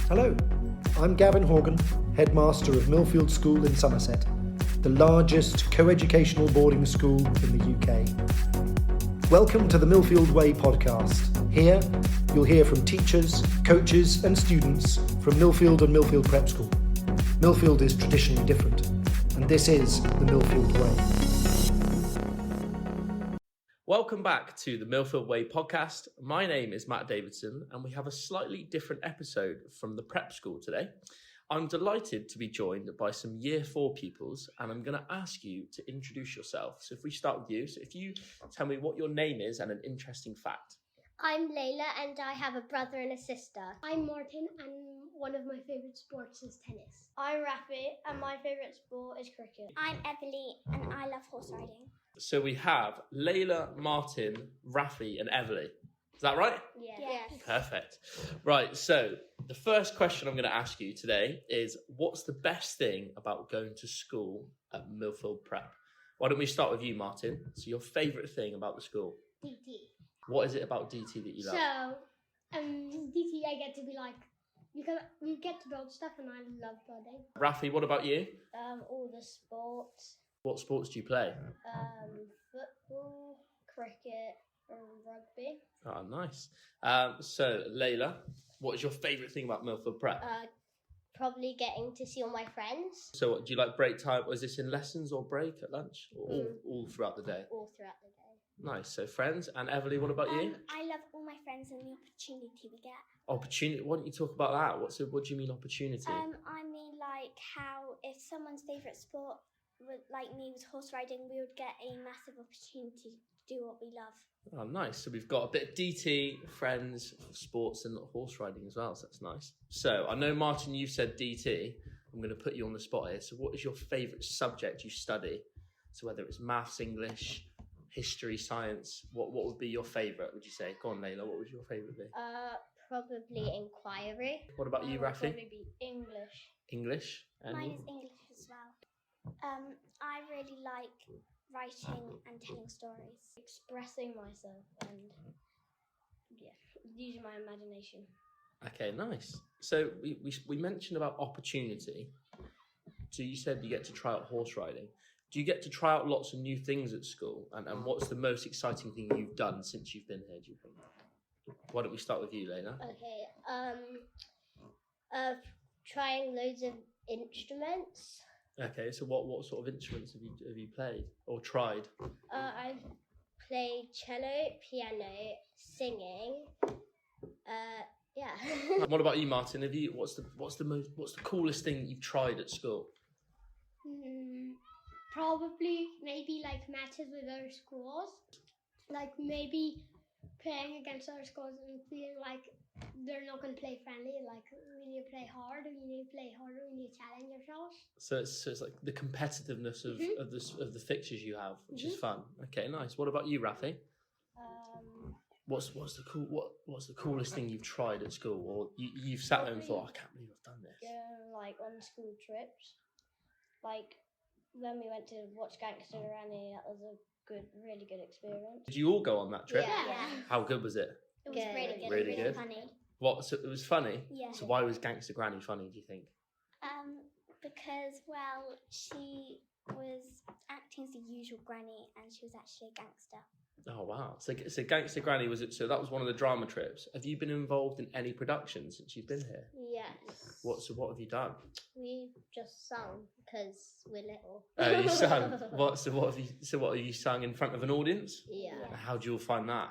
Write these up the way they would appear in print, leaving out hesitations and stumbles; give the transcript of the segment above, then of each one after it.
Hello, I'm Gavin Horgan, Headmaster of Millfield School in Somerset, the largest co-educational boarding school in the UK. Welcome to the Millfield Way Podcast. Here, you'll hear from teachers, coaches and students from Millfield and Millfield Prep School. Millfield is traditionally different, and this is the Millfield Way. Welcome back to the Millfield Way Podcast. My name is Matt Davidson, and we have a slightly different episode from the prep school today. I'm delighted to be joined by some Year 4 pupils, and I'm going to ask you to introduce yourself. So if we start with you, so if you tell me what your name is and an interesting fact. I'm Layla and I have a brother and a sister. I'm Martin and one of my favourite sports is tennis. I'm Raffie and my favourite sport is cricket. I'm Emily and I love horse riding. So we have Layla, Martin, Raffie and Emily. Is that right? Yes. Perfect. Right, so the first question I'm going to ask you today is, what's the best thing about going to school at Millfield Prep? Why don't we start with you, Martin? So your favourite thing about the school? DT. What is it about DT that you love? So, DT I get to be like, we get to build stuff and I love building. Raffie, what about you? All the sports. What sports do you play? Football, cricket, and rugby. Oh, nice. So, Layla, what is your favourite thing about Millfield Prep? Probably getting to see all my friends. So, what, do you like break time? Was this in lessons or break at lunch? Or all throughout the day? All throughout the day. Nice. So, friends. And Emily, what about you? I love all my friends and the opportunity we get. Opportunity. Why don't you talk about that? What do you mean opportunity? I mean like how if someone's favourite sport, like me, was horse riding, we would get a massive opportunity to do what we love. Oh, nice. So we've got a bit of DT, friends, sports and horse riding as well. So that's nice. So I know, Martin, you said DT. I'm going to put you on the spot here. So what is your favourite subject you study? So whether it's maths, English, history, science, what would be your favourite, would you say? Go on, Layla, what would your favourite be? Probably inquiry. What about you, Raffie? Probably be English. English? And Mine is English as well. I really like writing and telling stories. Expressing myself and using my imagination. Okay, nice. So we mentioned about opportunity. So you said you get to try out horse riding. Do you get to try out lots of new things at school? And what's the most exciting thing you've done since you've been here, do you think? Why don't we start with you, Layla? Okay. Trying loads of instruments. Okay, so what sort of instruments have you played or tried? I've played cello, piano, singing. Yeah. What about you, Martin? What's the coolest thing you've tried at school? Probably maybe like matches with other schools. Like maybe playing against other schools and feeling like they're not going to play friendly. Like we need to play hard. We need to play harder. We need to challenge ourselves. So it's like the competitiveness of the fixtures you have, which is fun. Okay, nice. What about you, Raffie? What's the coolest thing you've tried at school, or you've sat there and thought, I can't believe I've done this? Yeah, like on school trips, like when we went to watch Gangster Granny. That was a really good experience. Did you all go on that trip? Yeah. How good was it? It was really good. Really good. Funny. What? So it was funny. Yeah. So why was Gangster Granny funny, do you think? Because she was acting as the usual granny and she was actually a gangster. Oh wow! So Gangster Granny was it? So that was one of the drama trips. Have you been involved in any productions since you've been here? Yes. What have you done? We've just sung because we're little. Oh, you sang. What? So what have you sung in front of an audience? Yeah. How do you all find that?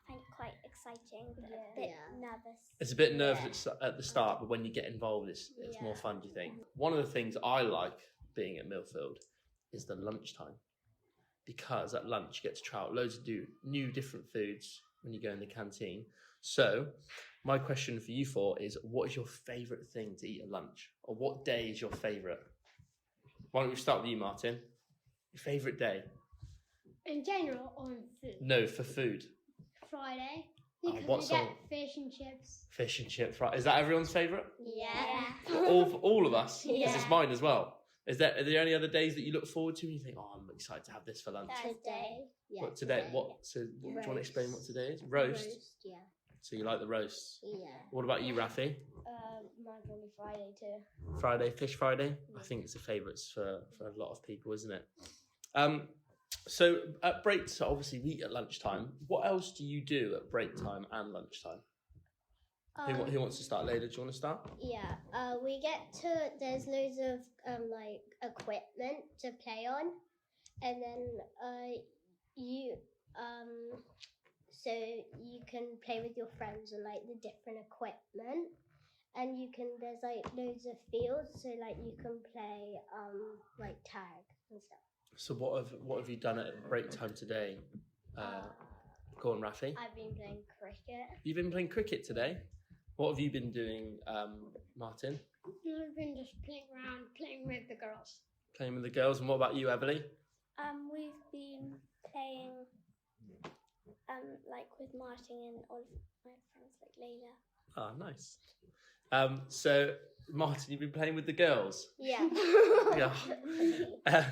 I find it quite exciting, but a bit nervous. It's a bit nervous at the start, but when you get involved, it's more fun. Do you think? One of the things I like being at Millfield is the lunchtime. Because at lunch you get to try out loads of new different foods when you go in the canteen. So my question for you four is, what is your favourite thing to eat at lunch? Or what day is your favourite? Why don't we start with you, Martin? Your favourite day? In general, on food. No, for food. Friday. What Because I get fish and chips. Fish and chips, right. Is that everyone's favourite? Yeah. All of us? Yeah. Because it's mine as well. Are there any other days that you look forward to and you think, oh, I'm excited to have this for lunch? Today. Yeah. What today? What? So, do you want to explain what today is? Roast. Yeah. So you like the roasts? Yeah. What about you, Raffie? Friday too. Friday, Fish Friday. I think it's a favourites for a lot of people, isn't it? So at breaks, obviously we eat at lunchtime. What else do you do at break time and lunchtime? Who wants to start? Layla, do you want to start? Yeah, there's loads of like equipment to play on, and then so you can play with your friends on like the different equipment, and there's like loads of fields, so like you can play like tag and stuff. So what have you done at break time today? Go on, Raffie. I've been playing cricket. You've been playing cricket today? What have you been doing, Martin? I've been just playing around, playing with the girls. Playing with the girls. And what about you, Everly? We've been playing like with Martin and all of my friends like Layla. Ah, nice. So Martin, you've been playing with the girls? Yeah. Yeah.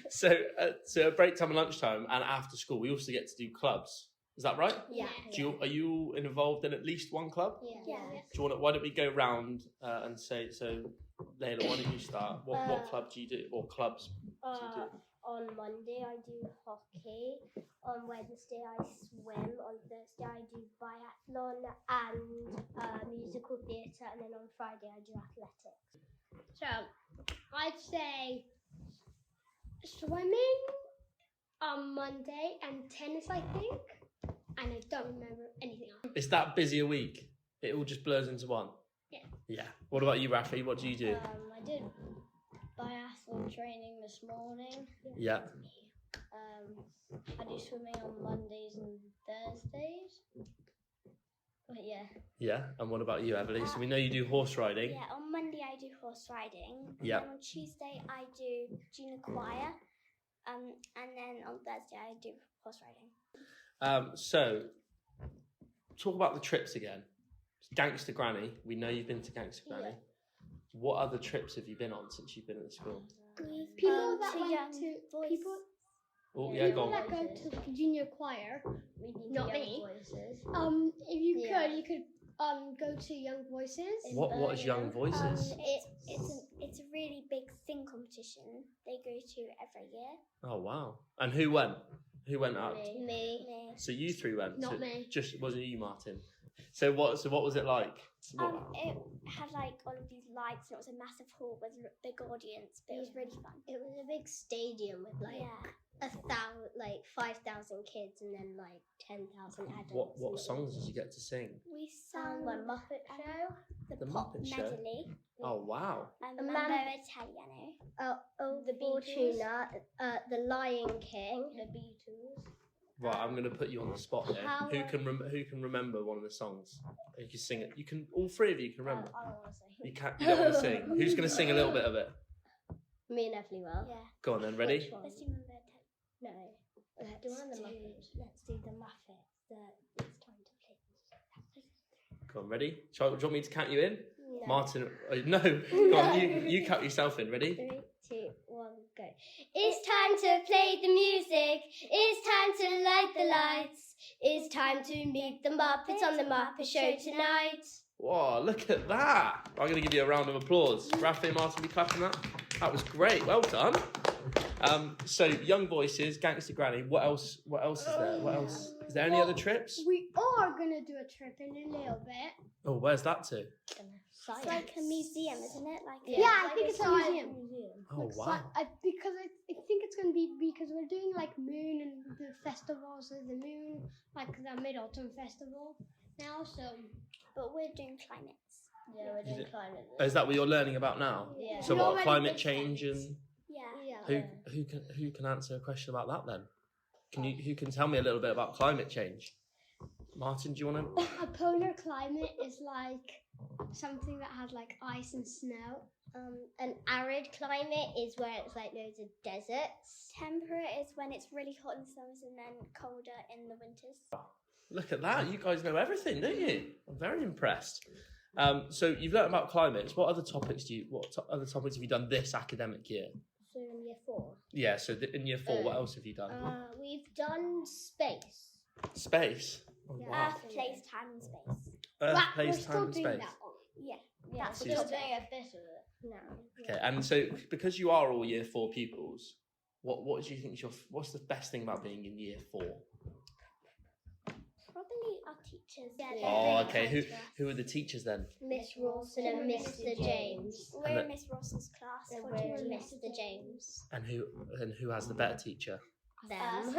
So at break time and lunchtime and after school, we also get to do clubs. Is that right? Yeah. Are you involved in at least one club? Yeah. Do you why don't we go round and say, so Layla, why don't you start? What club do you do, or clubs do you do? On Monday I do hockey, on Wednesday I swim, on Thursday I do biathlon and musical theatre, and then on Friday I do athletics. So I'd say swimming on Monday and tennis, I think, and I don't remember anything else. It's that busy a week. It all just blurs into one. Yeah. Yeah. What about you, Raffie? What do you do? I did biathlon training this morning. Yeah. I do swimming on Mondays and Thursdays. But yeah. Yeah. And what about you, Everly? So we know you do horse riding. Yeah, on Monday I do horse riding. Yeah. And on Tuesday I do junior choir. And then on Thursday I do horse riding. So talk about the trips again. Gangster Granny. We know you've been to Gangster Granny. Yeah. What other trips have you been on since you've been at the school? People that to went young to boys. people. Oh yeah, go People on. that go to junior choir. Not Young me. Voices. If you Yeah. could, you could go to Young Voices. What is Young Voices? It's a really big sing competition they go to every year. Oh wow! And who went? Who went out? Me. So you three went. Not so me. Just wasn't you, Martin. So what was it like? It had like all of these lights and it was a massive hall with a big audience, but it was really fun. It was a big stadium with like 5,000 kids and then like 10,000 adults. What songs did you get to sing? We sang The Muppet Show. the The Pop Muppet Show? Medley, Oh wow! Mambo Italiano. The Beatles. Fortuna, The Lion King, the Beatles. Right, I'm going to put you on the spot here. How- Who can remember one of the songs? You can sing it. You can. All three of you can remember. I don't want to say. You can't. You don't want to sing. Who's going to sing a little bit of it? Me and Evelyn will. Yeah. Go on then. Ready? Which one? Let's do Mambo Italiano. No. Let's do one of the Muppets. Let's do the Muppets. It's time to play. Go on. Ready? Do you want me to count you in? No. Martin. No. Go on. You count yourself in. Ready? 3, 2, 1, go. It's time to play the music. It's time to light the lights. It's time to meet the Muppets on the Muppet Show tonight. Whoa! Look at that. I'm going to give you a round of applause. Raffie and Martin, be clapping that. That was great. Well done. So Young Voices, Gangster Granny. What else is there? What else? Is there any other trips? We are gonna do a trip in a little bit. Oh, where's that to? It's like a museum, isn't it? Like Yeah, I think it's a museum. Oh Looks wow! like- I think it's gonna be because we're doing like moon and the festivals of the moon, like the Mid-Autumn Festival now. So But we're doing climates. Yeah, we're Is doing it- climate. Is that what you're learning about now? Yeah. So We what? already Climate did change climates. and Yeah. who can answer a question about that then? Who can tell me a little bit about climate change? Martin, do you want to? a polar climate is like something that has like ice and snow. An arid climate is where it's like loads of deserts. Temperate is when it's really hot in the summers and then colder in the winters. Look at that! You guys know everything, don't you? I'm very impressed. So you've learned about climates. What other topics other topics have you done this academic year? So in year 4. Yeah. So in year 4, what else have you done? We've done space. Space. Oh, Yeah. wow. Earth, place, time, and space. Earth, We're place, still time, and doing space. that one. Yeah. That's So the you- topic. doing a bit of it now. Okay, and so because you are all year 4 pupils, what do you think what's the best thing about being in year 4? Probably our teachers. Yeah, they're Oh, very okay. kind to us. Who are the teachers then? Miss Rawson and Mr. James. We're in Miss Rawson's class. And What do you we're do, Mr. James. And who has the better teacher? Them.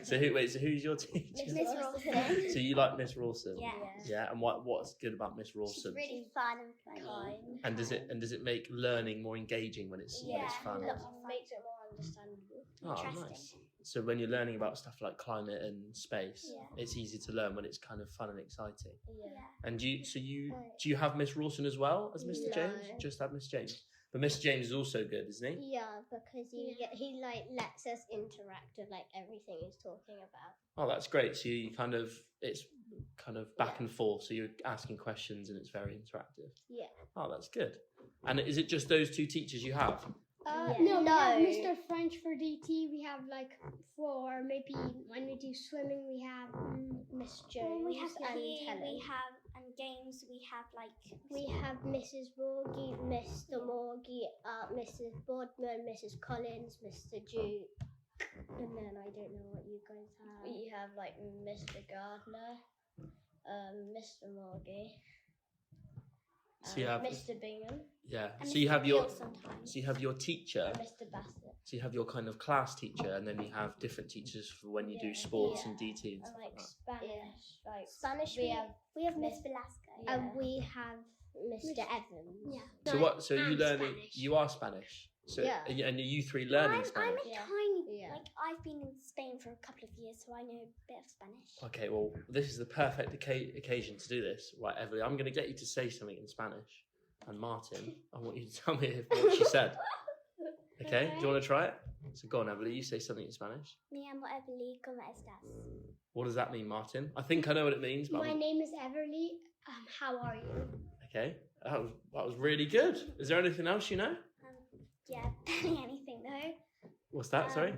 So who's your teacher? Miss Rawson. So you like Miss Rawson? Yeah. Yeah, and what's good about Miss She's Rawson? really fun and funny. And does it make learning more engaging when it's fun? Yeah. Makes it more understandable. Oh, Interesting. nice. So when you're learning about stuff like climate and space, Yeah. it's easy to learn when it's kind of fun and exciting. Yeah. And do you have Miss Rawson as well as Mr. James? No. Just have Miss James. But Mr. James is also good, isn't he? Yeah, because he like lets us interact with like everything he's talking about. Oh, that's great. So it's kind of back and forth. So you're asking questions and it's very interactive. Yeah. Oh, that's good. And is it just those 2 teachers you have? No, we have No. Mr. French for DT. We have like 4. Maybe when we do swimming, we have Miss When Jones we have and PE, Helen. we have and games. We have like We have Mrs. Morgie, Mr. Morgie, Mrs. Bodman, Mrs. Collins, Mr. Duke, and then I don't know what you guys have. We have like Mr. Gardner, Mr. Morgie, So you have Mr. Bingham, yeah. and So you Mr. have Beale sometimes. so you have your teacher. and Mr. Bassett, So you have your kind of class teacher, and then you have different teachers for when you do sports and DT and and stuff like like that. Spanish, like Spanish. we have Miss Velasco. and we have Mr. Evans. Yeah. So what? So you and learning? Spanish. You are Spanish. So Yeah. and are you 3 learning I'm Spanish? a Yeah. tiny. Yeah. Like I've been in Spain for a couple of years, so I know a bit of Spanish. Okay, well, this is the perfect occasion to do this. Right, Evelyn, I'm going to get you to say something in Spanish. And Martin, I want you to tell me what she said. Okay? Do you want to try it? So go on, Evelyn, you say something in Spanish. Me llamo Everly, ¿cómo estás? What does that mean, Martin? I think I know what it means, but My name is Everly. How are you? okay. That was really good. Is there anything else you know? Yeah, barely anything though. What's that, sorry?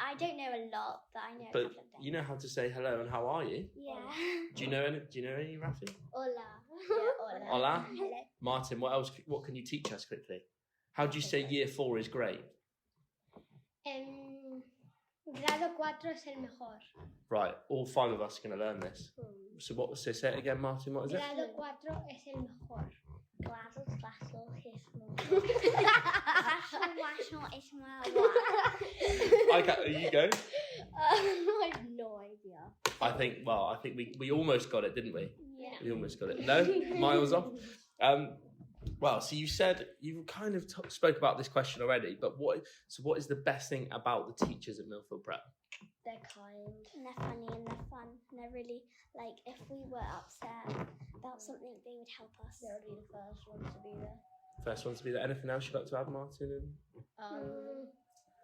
I don't know a lot, but I know a But couple of things. you know how to say hello and how are you? Yeah. Do you know any, Raffie? Hola. Yeah, Hola. Hello. Martin, what can you teach us quickly? How do you say year 4 is great? Grado 4 es el mejor. Right, all 5 of us are going to learn this. So say it again, Martin, what is it? Grado 4 es el mejor. You go. I have no idea. I think we almost got it, didn't we? Yeah. We almost got it. No, miles off. Well, so you kind of spoke about this question already, but what is the best thing about the teachers at Millfield Prep? They're kind. And they're funny and they're fun. And they're really, like, if we were upset about something, they would help us. They'll be the first ones to be there. First one to be there. Anything else you'd like to add, Martin and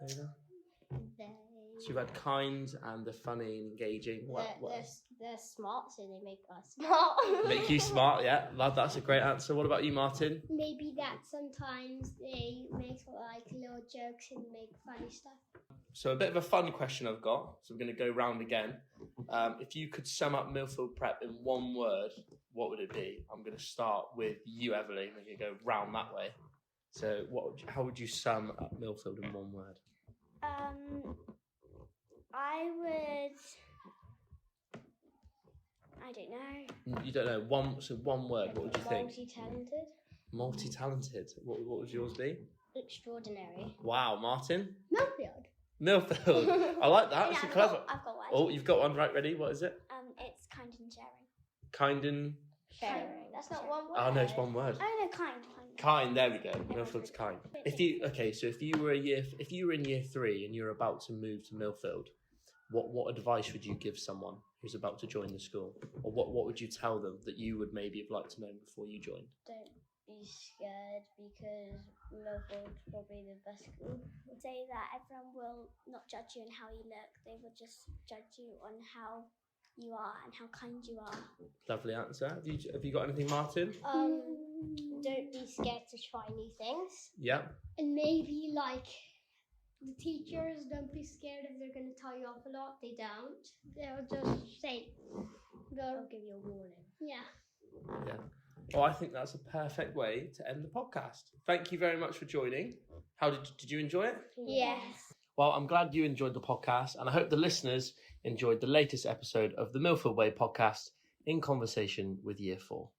Layla? So you've had kind and the funny and engaging. They're smart, so they make us smart. Make you smart, yeah. Lad, that's a great answer. What about you, Martin? Maybe that sometimes they make like little jokes and make funny stuff. So a bit of a fun question I've got. So we're going to go round again. If you could sum up Millfield Prep in one word, what would it be? I'm going to start with you, Evelyn. We're going to go round that way. So how would you sum up Millfield in one word? I don't know. You don't know. One word. What would you think? Multi-talented. Multi-talented. What would yours be? Extraordinary. Wow, Martin. Millfield. Millfield. I like that. It's Yeah, a clever. I've got one. Oh, you've got one right. Ready? What is it? It's kind and sharing. Kind and. Sharing. That's not one word. Oh no, it's one word. Oh no, kind. Kind. There we go. Millfield's kind. So if you were in year 3 and you're about to move to Millfield, what advice would you give someone who's about to join the school, or what would you tell them that you would maybe have liked to know before you joined? Don't be scared because Millfield's probably the best school. Say that everyone will not judge you on how you look. They will just judge you on how you are and how kind you are. Lovely answer. Have you got anything, Martin? Don't be scared to try new things. Yeah. And maybe like the teachers, don't be scared if they're going to tell you off a lot. They don't. They'll just say, They'll give you a warning. yeah. Yeah. Well, I think that's a perfect way to end the podcast. Thank you very much for joining. How did you enjoy it? Yes. Well, I'm glad you enjoyed the podcast, and I hope the listeners enjoyed the latest episode of the Millfield Way Podcast in conversation with Year 4.